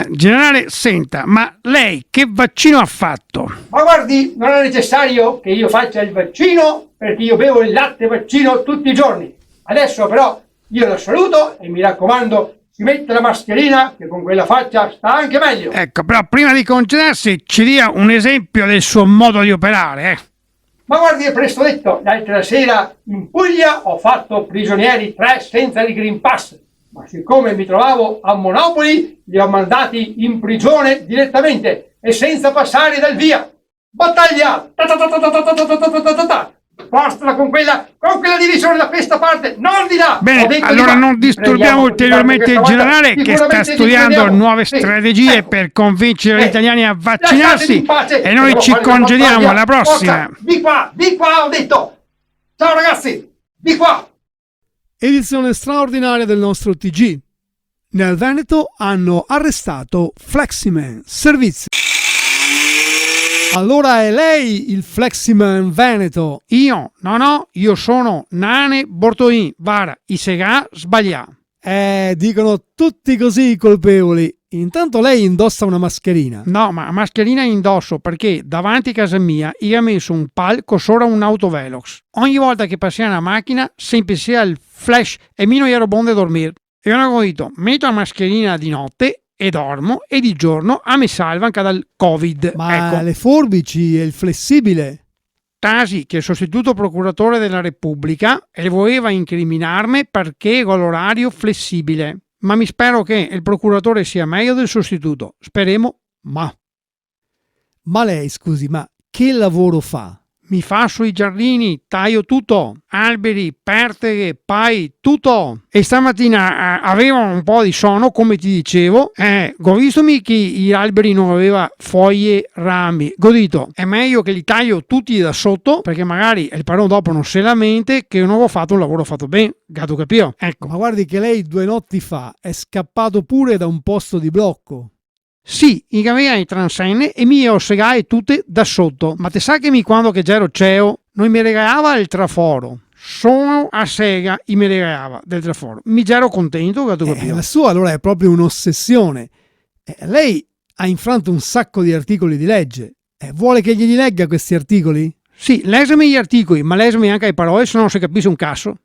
Generale, senta, ma lei che vaccino ha fatto? Ma guardi, non è necessario che io faccia il vaccino perché io bevo il latte vaccino tutti i giorni. Adesso però io la saluto e mi raccomando, si mette la mascherina che con quella faccia sta anche meglio. Ecco, però prima di congedarsi ci dia un esempio del suo modo di operare, Ma guardi, è presto detto, l'altra sera in Puglia ho fatto prigionieri 3 senza il Green Pass, ma siccome mi trovavo a Monopoli li ho mandati in prigione direttamente e senza passare dal via. Battaglia! Ta ta ta ta ta ta ta ta ta ta ta ta. Forza con quella divisione da questa parte, non di là! Bene, allora non disturbiamo ulteriormente il generale che sta studiando nuove strategie per convincere gli italiani a vaccinarsi e noi ci congediamo alla prossima. Di qua, ho detto! Ciao ragazzi, di qua! Edizione straordinaria del nostro TG. Nel Veneto hanno arrestato Fleximan Servizi. Allora è lei il Fleximan Veneto? Io? No, io sono Nane Bortoin, Vara, Isega, sbaglià. Dicono tutti così i colpevoli. Intanto lei indossa una mascherina. No, ma mascherina indosso perché davanti a casa mia io ho messo un palco sopra un autovelox. Ogni volta che passiamo una macchina sempre sia il flash e mi non ero buono da dormire. E io ho detto, metto la mascherina di notte e dormo e di giorno a me salva anche dal Covid. Ma ecco. le forbici e il flessibile? Tasi, che è il sostituto procuratore della Repubblica, e voleva incriminarmi perché ho l'orario flessibile. Ma mi spero che il procuratore sia meglio del sostituto. Speriamo, ma lei, scusi, ma che lavoro fa? mi fa sui giardini, taglio tutto, alberi, perteghe, pai, tutto. E stamattina avevo un po' di sonno, come ti dicevo, ho visto che gli alberi non aveva foglie, rami. Godito, è meglio che li taglio tutti da sotto, perché magari il padrone dopo non se lamenta che non ho fatto un lavoro fatto bene. Gatto capito? Ecco. Ma guardi che lei 2 notti fa è scappato pure da un posto di blocco. Sì, i camerieri transenne e mi ossegai tutte da sotto. Ma te sa che quando che ero CEO non mi regalava il traforo. Sono a sega e mi regalava del traforo. Mi ero contento, gatto capito. La sua allora è proprio un'ossessione. Lei ha infranto un sacco di articoli di legge. Vuole che glieli legga questi articoli? Sì, lesami gli articoli, ma lesami anche le parole, se no non si capisce un cazzo.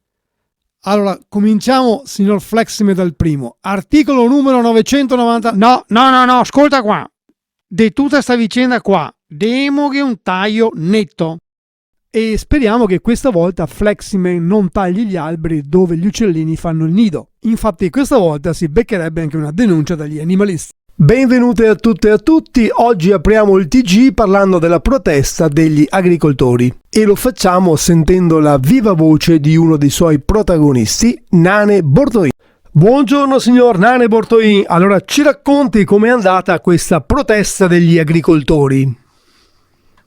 Allora, cominciamo, signor Flexime, dal primo. Articolo numero 990... No, ascolta qua. Di tutta sta vicenda qua, Demo che un taglio netto. E speriamo che questa volta Fleximan non tagli gli alberi dove gli uccellini fanno il nido. Infatti questa volta si beccherebbe anche una denuncia dagli animalisti. Benvenute a tutte e a tutti, oggi apriamo il TG parlando della protesta degli agricoltori e lo facciamo sentendo la viva voce di uno dei suoi protagonisti, Nane Bortoin. Buongiorno signor Nane Bortoin, allora ci racconti com'è andata questa protesta degli agricoltori?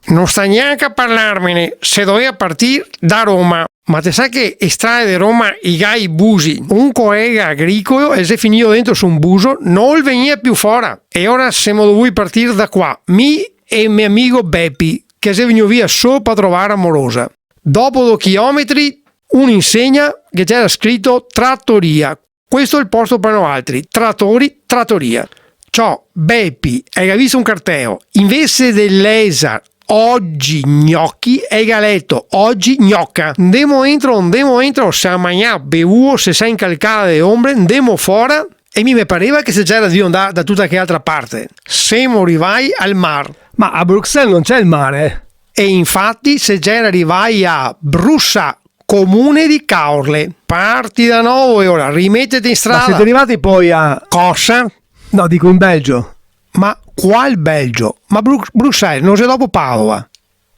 Non sta neanche a parlarmene, se doveva partire da Roma. Ma te sai che estrae da Roma i gai busi? Un collega agricolo e si è finito dentro su un buso, non veniva più fuori. E ora siamo dovuti partire da qua, mi e mio amico Beppi, che si è venuto via solo per trovare amorosa. Dopo 2 chilometri, un'insegna che c'era scritto trattoria. Questo è il posto per noi altri, trattori, trattoria. Ciò, Beppi, hai visto un carteo, invece dell'ESA, oggi gnocchi e galetto, oggi gnocca. Andiamo entro, se a mangiare bevuto, se sei incalcata le ombre, andiamo fuori e mi pareva che se c'era di andare da tutta che altra parte. Siamo arrivati al mare. Ma a Bruxelles non c'è il mare. E infatti se c'era arrivati a Brussa, comune di Caorle. Parti da nuovo e ora rimettiti in strada. Ma siete arrivati poi a... Cosa? No, dico in Belgio. Ma qual Belgio? Ma Bruxelles non c'è dopo Padova?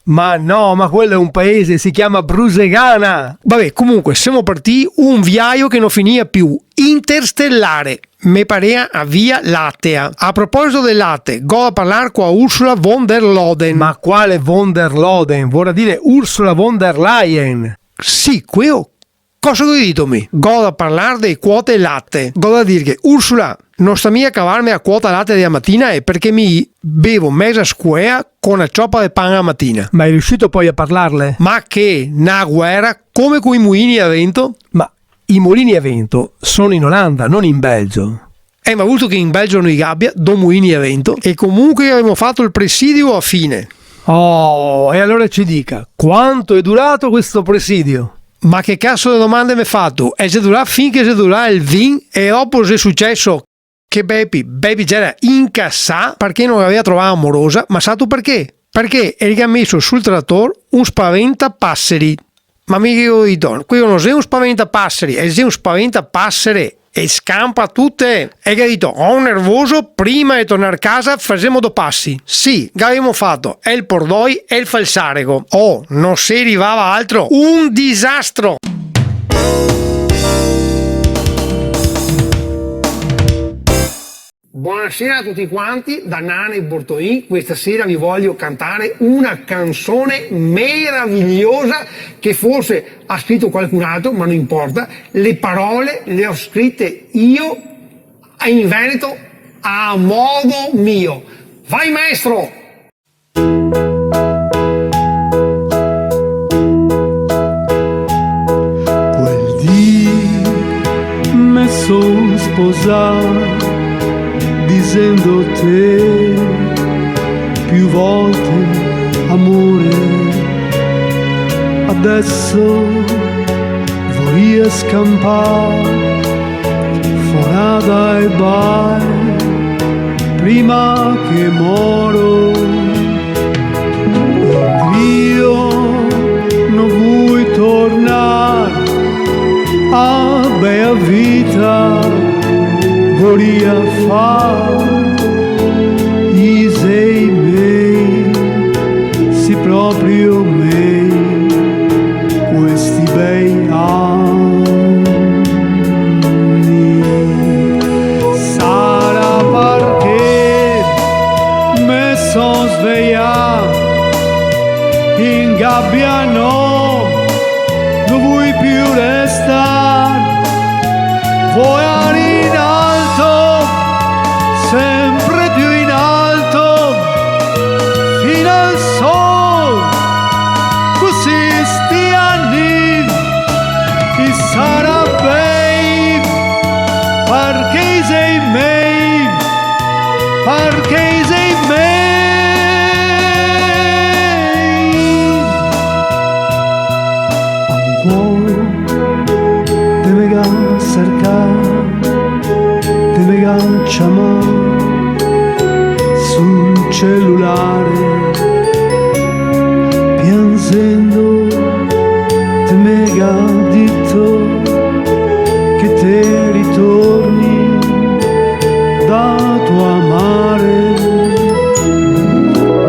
Ma no, ma quello è un paese, si chiama Brusegana. Vabbè, comunque siamo partiti un viaggio che non finiva più, interstellare. Me parea a Via Lattea. A proposito del latte, go a parlare con Ursula von der Leyen. Ma quale von der Leyen? Vorrà dire Ursula von der Leyen. Sì, quello. Cosa hai detto mi? Go a parlare delle quote latte. Go a dire che Ursula non sta mica a cavarmi a quota latte della mattina è perché mi bevo mezza squea con una cioppa di pane la mattina. Ma è riuscito poi a parlarle? Ma che, una guerra come coi mulini a vento? Ma i mulini a vento sono in Olanda, non in Belgio. Ma visto che in Belgio non hi gabbia, do mulini a vento. E comunque abbiamo fatto il presidio a fine. Oh, e allora ci dica, quanto è durato questo presidio? Ma che cazzo di domande mi hai fatto? E se durà finché se durà il vin e dopo è successo che Beppi c'era incassato perché non aveva trovato amorosa, ma sa tu perché? Perché ha messo sul trattore un spaventapasseri. Ma mica ho detto, qui non sei un spaventapasseri, è un spaventapasseri e scampa tutte. E che ha detto, ho nervoso, prima di tornare a casa facciamo 2 passi. Sì, che abbiamo fatto, è il pordoi e il falsarego. Oh, non si arrivava altro, un disastro. Buonasera a tutti quanti, da Nane Bortoin. Questa sera vi voglio cantare una canzone meravigliosa che forse ha scritto qualcun altro, ma non importa. Le parole le ho scritte io in Veneto a modo mio. Vai maestro! Quel dì me son sposato dicendo te più volte amore, adesso vorrei scampare fuori dai bar prima che moro. Io non vuoi tornare a bella vita, vorrei fare i sei miei, sì proprio miei, questi bei anni. Sarà perché me son svegliato in gabbia, no, non vuoi più restare, vuoi in alto, sempre più in alto, fino al sol, così sti anni, e sarà bei, perché sei mei, perché sei mei. Te me ga cercare, te me ga chiamare sul cellulare, detto che te ritorni da tua mare,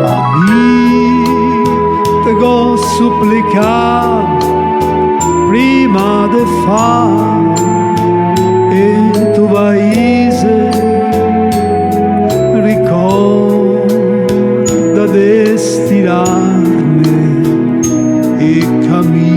ma mi tego supplicar prima de far e tu paese ricorda de stirarne e camise.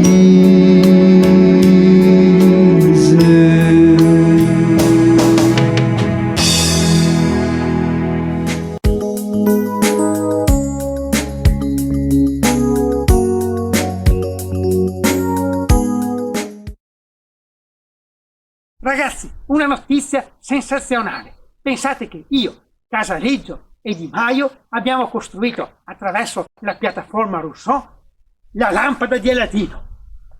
Ragazzi, una notizia sensazionale. Pensate che io, Casaleggio e Di Maio abbiamo costruito attraverso la piattaforma Rousseau la lampada di Aladino.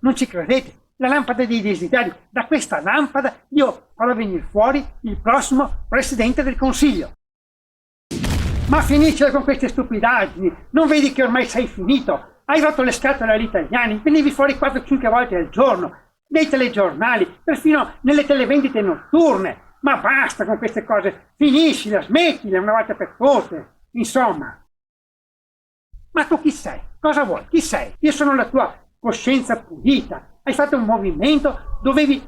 Non ci credete? La lampada dei desideri. Da questa lampada io farò venire fuori il prossimo Presidente del Consiglio. Ma finiscila con queste stupidaggini. Non vedi che ormai sei finito? Hai rotto le scatole agli italiani, venivi fuori 4-5 volte al giorno, nei telegiornali, perfino nelle televendite notturne. Ma basta con queste cose, finiscila, smettila una volta per tutte. Insomma. Ma tu chi sei? Cosa vuoi? Chi sei? Io sono la tua coscienza pulita. Hai fatto un movimento,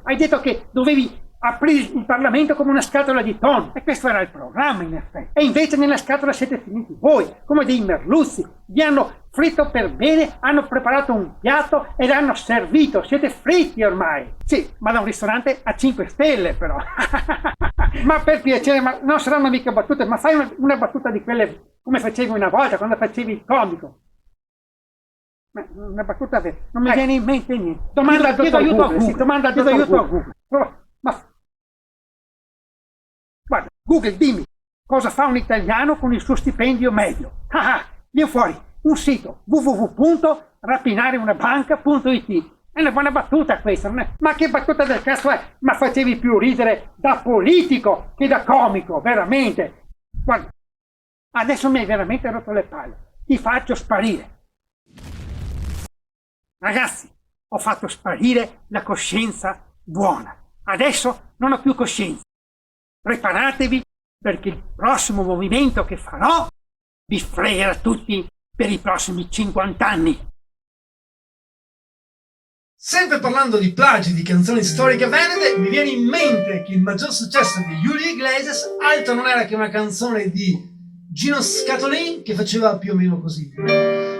hai detto che dovevi aprire il Parlamento come una scatola di tonno. E questo era il programma, in effetti. E invece nella scatola siete finiti voi, come dei merluzzi. Vi hanno fritto per bene, hanno preparato un piatto e l'hanno servito. Siete fritti ormai. Sì, ma da un ristorante a 5 stelle però. Ma per piacere, ma non saranno mica battute, ma fai una battuta di quelle come facevi una volta, quando facevi il comico. Ma una battuta vera. Non mi viene in mente niente. Domanda al dottor Google. Sì, domanda al dottor Google. Ma guarda, Google, dimmi, cosa fa un italiano con il suo stipendio medio? Viene fuori un sito www.rapinareUnabanca.it. È una buona battuta questa, non è? Ma che battuta del cazzo è? Ma facevi più ridere da politico che da comico, veramente. Guarda, adesso mi hai veramente rotto le palle. Ti faccio sparire. Ragazzi, ho fatto sparire la coscienza buona. Adesso non ho più coscienza. Preparatevi perché il prossimo movimento che farò vi fregherà tutti per i prossimi 50 anni. Sempre parlando di plagi di canzoni storiche venete, mi viene in mente che il maggior successo di Julio Iglesias altro non era che una canzone di Gino Scatolin che faceva più o meno così.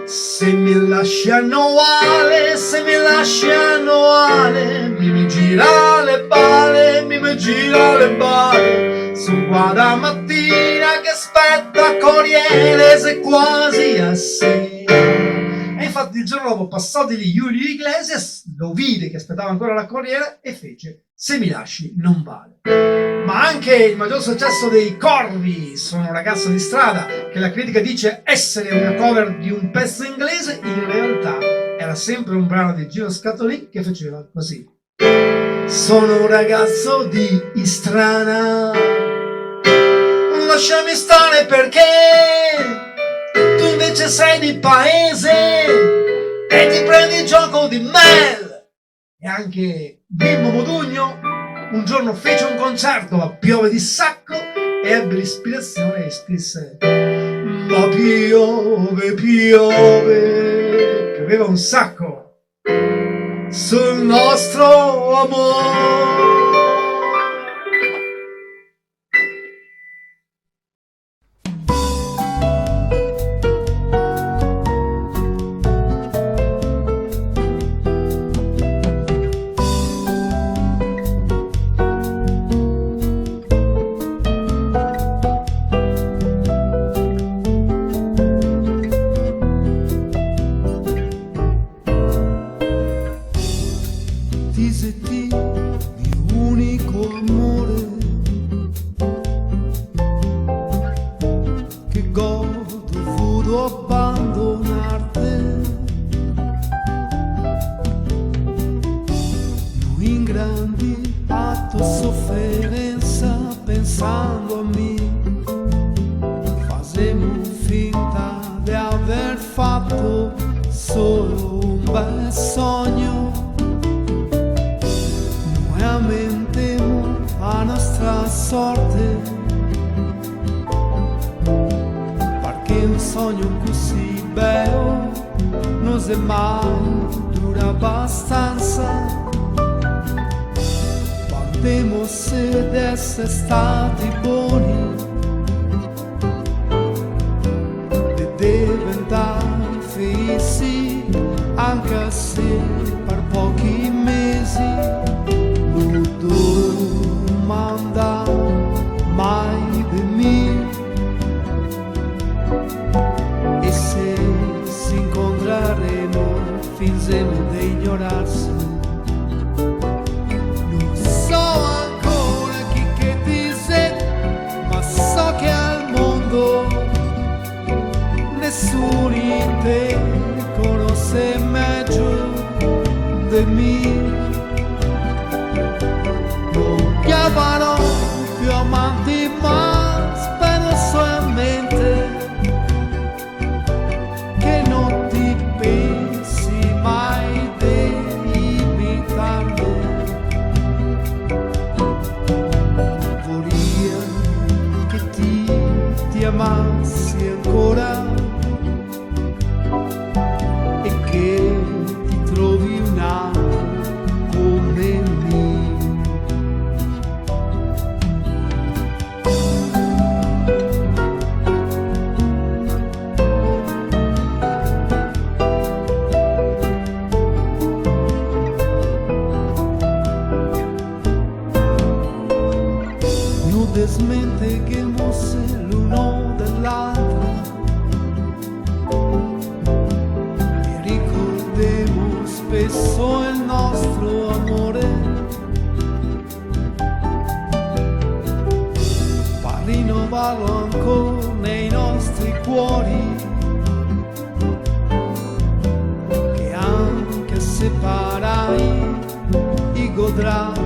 Se mi lasciano Ale, se mi lasciano Ale, mi gira le balle, mi gira le balle. Sono qua da mattina che aspetta Corriere, se quasi a sera. E infatti il giorno dopo passò di lì Julio Iglesias, lo vide che aspettava ancora la Corriere e fece Se mi lasci non vale. Ma anche il maggior successo dei Corvi, Sono un ragazzo di strada, che la critica dice essere una cover di un pezzo inglese, in realtà era sempre un brano di Gino Scatolin che faceva così. Sono un ragazzo di strada, lasciami stare perché tu invece sei di paese e ti prendi il gioco di Mel. E anche Mimmo Modugno un giorno fece un concerto a Piove di Sacco e ebbe l'ispirazione e scrisse ma piove, piove, pioveva un sacco sul nostro amore. morte, perché un sogno così bello non se mai dura abbastanza. Quando se d'essere stati buoni e diventare felici, anche se per pochi mesi non domanda mai di me. E se si incontreremo fingeremo di ignorarsi. Non so ancora chi che dice, ma so che al mondo nessuno in te conosce meglio di me. Non chiamano più amanti, ma spero solamente che non ti pensi mai di imitarmi. Vorrei che ti amassi ancora e che ti trovi una come me. Non desmente che mosse l'uno dell'altro e ricordiamo spesso il nostro amore. Per rinnovarlo ancora nei nostri cuori, che anche se parai i godrai